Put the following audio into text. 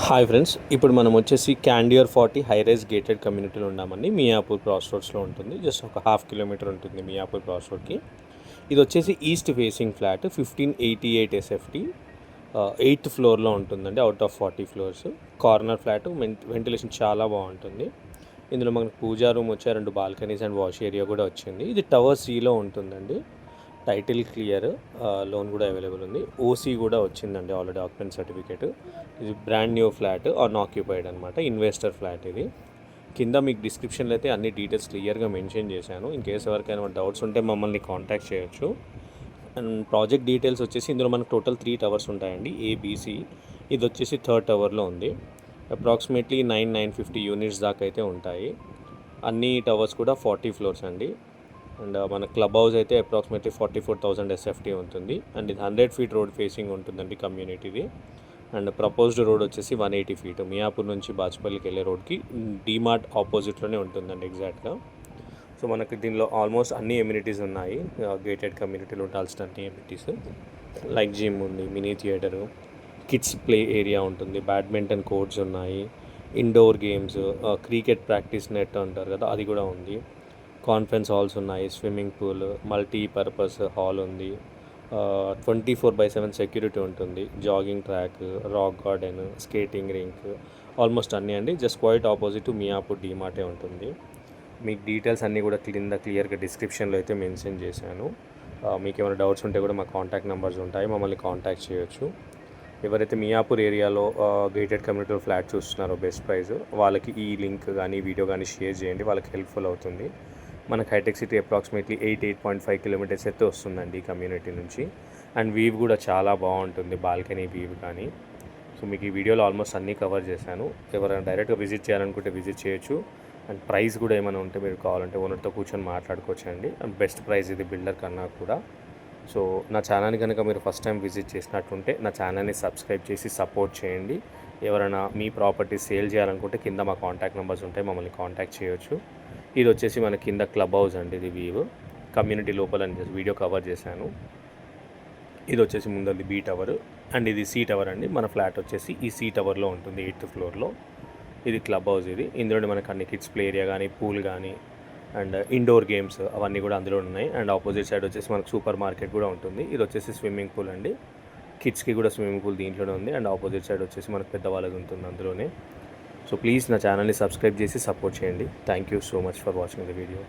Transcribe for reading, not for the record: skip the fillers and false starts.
Hi friends, ఇప్పుడు మనం వచ్చేసి క్యాండియర్ 40 హై రైజ్ గేటెడ్ కమ్యూనిటీలో ఉన్నామండి. మియాపూర్ క్రాస్ రోడ్స్లో ఉంటుంది. జస్ట్ ఒక హాఫ్ కిలోమీటర్ ఉంటుంది మియాపూర్ క్రాస్ రోడ్కి. ఇది వచ్చేసి east facing flat 1588 SFT, 8th ఫ్లోర్లో ఉంటుందండి. Out of 40 floors corner flat. Ventilation చాలా బాగుంటుంది. ఇందులో మనకు పూజా రూమ్ వచ్చే 2 బాల్కనీస్ అండ్ వాష్ ఏరియా కూడా వచ్చింది. ఇది టవర్ సిలో ఉంటుందండి. టైటిల్ క్లియర్, లోన్ కూడా అవైలబుల్ ఉంది. ఓసీ కూడా వచ్చిందండి ఆల్రెడీ, ఆక్యుపెంట్ సర్టిఫికేట్. ఇది బ్రాండ్ న్యూ ఫ్లాట్, అన్ఆక్యుపైడ్ అనమాట, ఇన్వెస్టర్ ఫ్లాట్ ఇది. కింద మీకు డిస్క్రిప్షన్లో అయితే అన్ని డీటెయిల్స్ క్లియర్గా మెన్షన్ చేశాను. ఇన్ కేసు ఎవరికైనా డౌట్స్ ఉంటే మమ్మల్ని కాంటాక్ట్ చేయొచ్చు. అండ్ ప్రాజెక్ట్ డీటెయిల్స్ వచ్చేసి ఇందులో మనకు టోటల్ 3 టవర్స్ ఉంటాయండి, ఏబీసీ. ఇది వచ్చేసి 3rd టవర్లో ఉంది. అప్రాక్సిమేట్లీ 950 యూనిట్స్ దాకా అయితే ఉంటాయి. అన్ని టవర్స్ కూడా 40 ఫ్లోర్స్ అండి. అండ్ మన క్లబ్ హౌస్ అయితే అప్రాక్సిమేట్లీ 44,000 ఎస్ఎఫ్టీ ఉంటుంది. అండ్ ఇది 100 ఫీట్ రోడ్ ఫేసింగ్ ఉంటుందండి కమ్యూనిటీది. అండ్ ప్రపోజ్డ్ రోడ్ వచ్చేసి 180 ఫీట్ మియాపూర్ నుంచి బాచుపల్లికి వెళ్ళే రోడ్కి డీమార్ట్ ఆపోజిట్లోనే ఉంటుందండి ఎగ్జాక్ట్గా. సో మనకి దీనిలో ఆల్మోస్ట్ అన్ని ఎమ్యూనిటీస్ ఉన్నాయి. గేటెడ్ కమ్యూనిటీలో ఉండాల్సిన అన్ని ఎమ్యూనిటీస్ లైక్ జిమ్ ఉంది, mini theatre, kids play area ఉంటుంది, బ్యాడ్మింటన్ కోర్ట్స్ ఉన్నాయి, indoor games, cricket practice net అంటారు కదా, అది కూడా ఉంది. కాన్ఫరెన్స్ హాల్స్ ఉన్నాయి, స్విమ్మింగ్ పూల్, మల్టీపర్పస్ హాల్ ఉంది, 24/7 సెక్యూరిటీ ఉంటుంది, jogging track, rock garden, skating rink, almost అన్నీ అండి. జస్ట్ క్వైట్ ఆపోజిట్ మియాపూర్ డీమార్టే ఉంటుంది. మీకు డీటెయిల్స్ అన్నీ కూడా క్లియర్గా డిస్క్రిప్షన్లో అయితే మెన్షన్ చేశాను. మీకు ఏమైనా డౌట్స్ ఉంటే కూడా మా కాంటాక్ట్ నెంబర్స్ ఉంటాయి, మమ్మల్ని కాంటాక్ట్ చేయొచ్చు. ఎవరైతే మియాపూర్ ఏరియాలో గేటెడ్ కమ్యూనిటీ ఫ్లాట్ చూస్తున్నారో బెస్ట్ ప్రైస్, వాళ్ళకి ఈ లింక్ కానీ వీడియో కానీ షేర్ చేయండి, వాళ్ళకి హెల్ప్ఫుల్ అవుతుంది. మనకు హైటెక్ సిటీ అప్రాక్సిమేట్లీ 8.5 కిలోమీటర్స్ అయితే వస్తుందండి ఈ కమ్యూనిటీ నుంచి. అండ్ వీవ్ కూడా చాలా బాగుంటుంది, బాల్కనీ వీవ్ కానీ. సో మీకు ఈ వీడియోలో ఆల్మోస్ట్ అన్నీ కవర్ చేశాను. ఎవరైనా డైరెక్ట్గా విజిట్ చేయాలనుకుంటే విజిట్ చేయొచ్చు. అండ్ ప్రైస్ కూడా ఏమైనా ఉంటే మీరు కావాలంటే ఓనర్తో కూర్చొని మాట్లాడుకోవచ్చు అండి. అండ్ బెస్ట్ ప్రైస్ ఇది బిల్డర్ కన్నా కూడా. సో నా ఛానల్ని కనుక మీరు ఫస్ట్ టైం విజిట్ చేసినట్టుంటే నా ఛానల్ని సబ్స్క్రైబ్ చేసి సపోర్ట్ చేయండి. ఎవరైనా మీ ప్రాపర్టీ సేల్ చేయాలనుకుంటే కింద మా కాంటాక్ట్ నెంబర్స్ ఉంటాయి, మమ్మల్ని కాంటాక్ట్ చేయొచ్చు. ఇది వచ్చేసి మన కింద క్లబ్ హౌస్ అండి, ఇది వ్యూ కమ్యూనిటీ లోపల వీడియో కవర్ చేశాను. ఇది వచ్చేసి ముందది బీ టవర్ అండ్ ఇది సి టవర్ అండి. మన ఫ్లాట్ వచ్చేసి ఈ సి టవర్లో ఉంటుంది, 8th ఫ్లోర్లో. ఇది క్లబ్ హౌస్. ఇది ఇందులోనే మనకు అన్ని కిడ్స్ ప్లే ఏరియా కానీ, పూల్ కానీ అండ్ ఇండోర్ గేమ్స్ అవన్నీ కూడా అందులో ఉన్నాయి. అండ్ ఆపోజిట్ సైడ్ వచ్చేసి మనకు సూపర్ మార్కెట్ కూడా ఉంటుంది. ఇది వచ్చేసి స్విమ్మింగ్ పూల్ అండి, కిడ్స్కి కూడా స్విమ్మింగ్ పూల్ దీంట్లోనే ఉంది. అండ్ ఆపోజిట్ సైడ్ వచ్చేసి మనకు పెద్దవాళ్ళది ఉంటుంది అందులోనే. సో ప్లీజ్ నా ఛానల్ని సబ్స్క్రైబ్ చేసి సపోర్ట్ చేయండి. Thank you so much for watching the video.